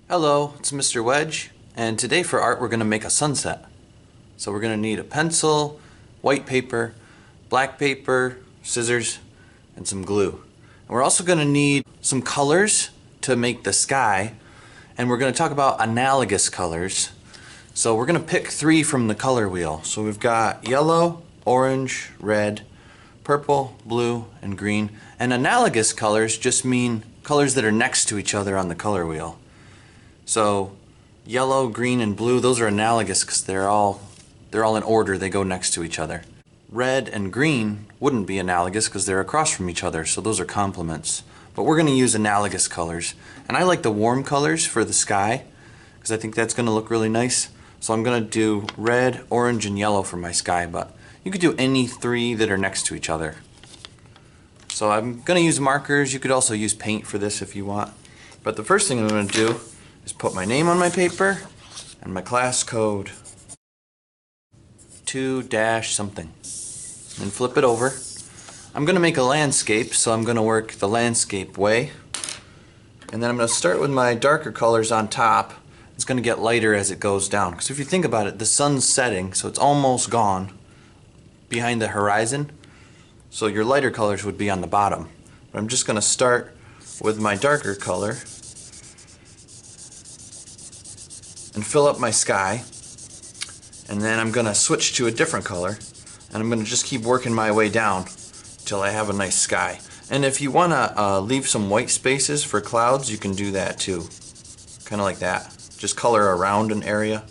Hello, it's Mr. Wedge, and today for art we're going to make a sunset. So we're going to need a pencil, white paper, black paper, scissors, and some glue. And we're also going to need some colors to make the sky, and we're going to talk about analogous colors. So we're going to pick 3 from the color wheel. So we've got yellow, orange, red, purple, blue, and green. And analogous colors just mean colors that are next to each other on the color wheel. So yellow, green, and blue, those are analogous because they're all in order. They go next to each other. Red and green wouldn't be analogous because they're across from each other, so those are complements. But we're going to use analogous colors. And I like the warm colors for the sky because I think that's going to look really nice. So I'm going to do red, orange, and yellow for my sky, but you could do any 3 that are next to each other. So I'm going to use markers. You could also use paint for this if you want. But the first thing I'm going to do is put my name on my paper and my class code 2-something and flip it over. I'm going to make a landscape, so I'm going to work the landscape way, and then I'm going to start with my darker colors on top. It's going to get lighter as it goes down, because if you think about it, the sun's setting, so it's almost gone behind the horizon, so your lighter colors would be on the bottom. But I'm just going to start with my darker color and fill up my sky, and then I'm going to switch to a different color, and I'm going to just keep working my way down till I have a nice sky. And if you want to leave some white spaces for clouds, you can do that too, kind of like that. Just color around an area.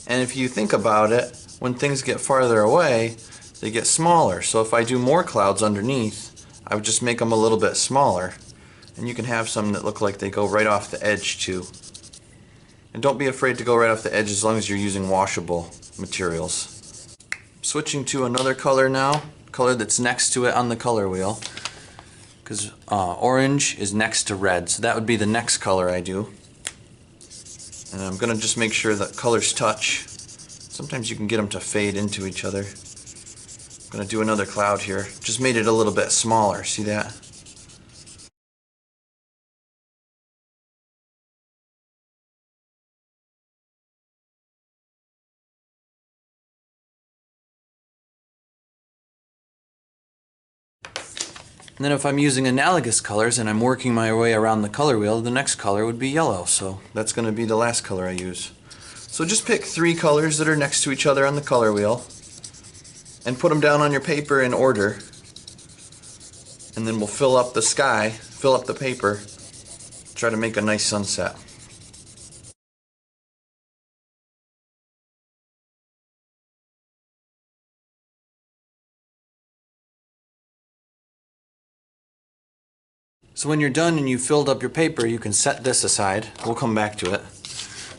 And if you think about it, when things get farther away, they get smaller. So if I do more clouds underneath, I would just make them a little bit smaller, and you can have some that look like they go right off the edge too. And don't be afraid to go right off the edge as long as you're using washable materials. Switching to another color now, color that's next to it on the color wheel, because orange is next to red, so that would be the next color I do. And I'm going to just make sure that colors touch. Sometimes you can get them to fade into each other. I'm going to do another cloud here. Just made it a little bit smaller, see that? And then if I'm using analogous colors and I'm working my way around the color wheel, the next color would be yellow. So that's going to be the last color I use. So just pick 3 colors that are next to each other on the color wheel and put them down on your paper in order. And then we'll fill up the sky, fill up the paper, try to make a nice sunset. So when you're done and you filled up your paper, you can set this aside. We'll come back to it.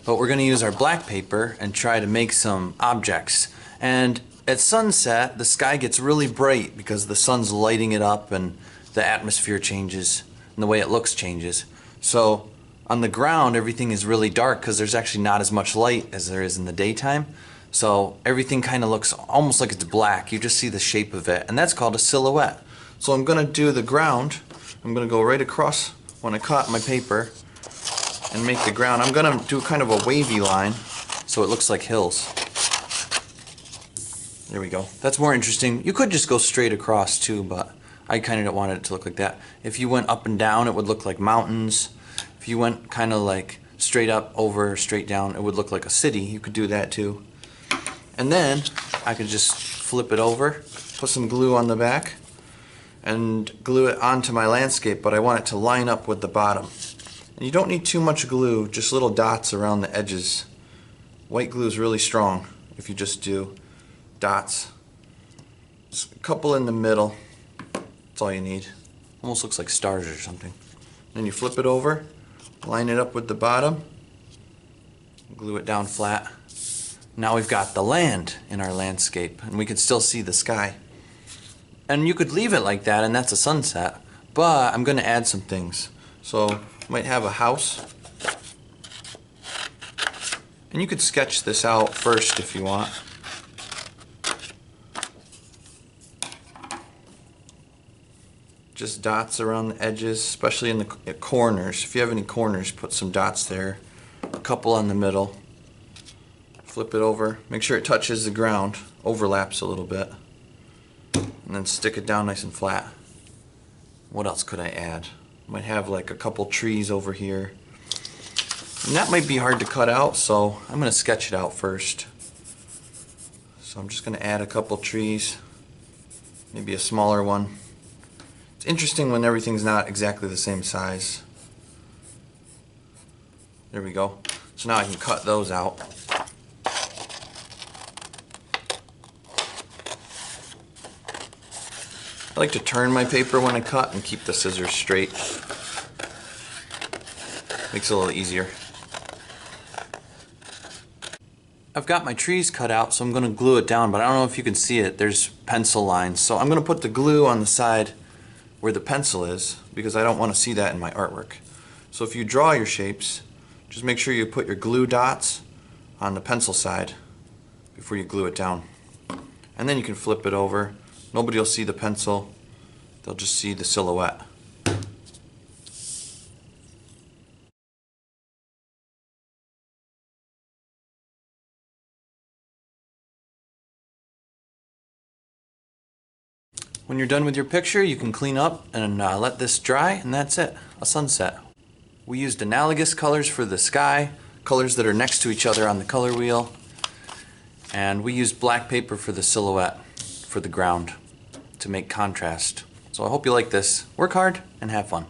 But we're going to use our black paper and try to make some objects. And at sunset, the sky gets really bright because the sun's lighting it up and the atmosphere changes and the way it looks changes. So on the ground, everything is really dark because there's actually not as much light as there is in the daytime. So everything kind of looks almost like it's black. You just see the shape of it, and that's called a silhouette. So I'm going to do the ground. I'm going to go right across when I cut my paper and make the ground. I'm going to do kind of a wavy line so it looks like hills. There we go. That's more interesting. You could just go straight across too, but I kind of don't want it to look like that. If you went up and down, it would look like mountains. If you went kind of like straight up, over, straight down, it would look like a city. You could do that too. And then I could just flip it over, put some glue on the back, and glue it onto my landscape, but I want it to line up with the bottom. And you don't need too much glue, just little dots around the edges. White glue is really strong if you just do dots. Just a couple in the middle, that's all you need. Almost looks like stars or something. Then you flip it over, line it up with the bottom, glue it down flat. Now we've got the land in our landscape, and we can still see the sky. And you could leave it like that, and that's a sunset. But I'm going to add some things. So I might have a house. And you could sketch this out first if you want. just dots around the edges, especially in the corners. If you have any corners, put some dots there. A couple on the middle. Flip it over. Make sure it touches the ground, overlaps a little bit. And then stick it down nice and flat. What else could I add? Might have like a couple trees over here. And that might be hard to cut out, so I'm going to sketch it out first. So I'm just going to add a couple trees, maybe a smaller one. It's interesting when everything's not exactly the same size. There we go. So now I can cut those out. I like to turn my paper when I cut and keep the scissors straight. Makes it a little easier. I've got my trees cut out, so I'm going to glue it down, but I don't know if you can see it. There's pencil lines. So I'm going to put the glue on the side where the pencil is, because I don't want to see that in my artwork. So if you draw your shapes, just make sure you put your glue dots on the pencil side before you glue it down. And then you can flip it over. Nobody will see the pencil, they'll just see the silhouette. When you're done with your picture, you can clean up and let this dry, and that's it, a sunset. We used analogous colors for the sky, colors that are next to each other on the color wheel, and we used black paper for the silhouette, for the ground, to make contrast. So I hope you like this. Work hard and have fun.